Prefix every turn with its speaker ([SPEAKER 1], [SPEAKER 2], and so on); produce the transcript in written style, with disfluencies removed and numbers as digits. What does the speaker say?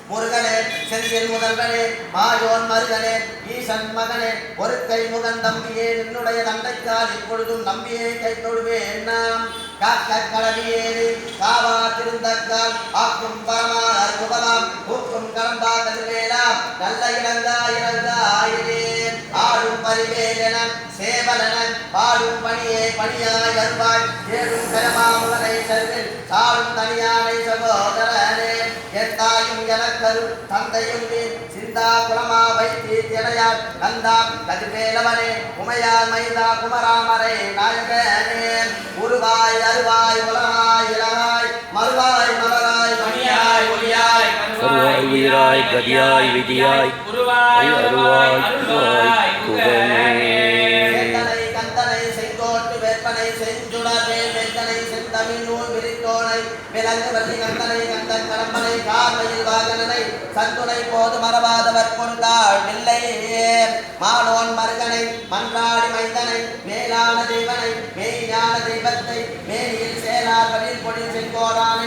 [SPEAKER 1] முருகனே செந்தில் முதல்வனே மாயோன் மருகனே ஈசன் மகனே ஒரு கை முகன் தம்பியே என்னுடைய தந்தைக்கால் இப்பொழுதும் நம்பியே கை தொழுவேன் நாம் காக்க கடவியேறி காவா திருந்தக்கால் ஆக்கும் பரமார் முகலாம் பூக்கும் கடம்பா கதிர்வேலாம் நல்ல இறங்கா ஆயிரேன் ஆடும் பரிவேலனன் சேவலனன் பாடும் பணியே பணியாய் அருவாய் ஏடும் கரமாமுகனை செல்வில் சாடும் தனியானை சகோதரனே எத்தாயும் எனக்கரு தந்தையும் நீ சிந்தா குலமா வைத்தி திளையார் கந்தா கதிர்வேலவனே உமையார் மைந்தா குமராமரை நாயகனே உருவாய் அருவாய் உலகாய் இலகாய் மறுவாய் மலராய் மணியாய் ஒளியாய்
[SPEAKER 2] கருவாய் உயிராய் கதியாய் விதியாய் உருவாய் அருவாய் அருவாய் குகனே
[SPEAKER 1] கந்தனை செங்கோட்டு வேற்பனை செஞ்சுடரே வெந்தனை செந்தமிழ் நூல் விரித்தோனை விலங்கு வள்ளி கந்தனை கந்தன் கடம்பனை கார்மையில் வாகனனை சந்துனை போது மரபாதவர் கொண்டாள் வில்லையே மாலோன் மருகனை மன்றாடி மைந்தனை மேலான தெய்வனை மெய்ஞான தெய்வத்தை மேனியில் சேரார் வழில் பொடி செங்கோடானை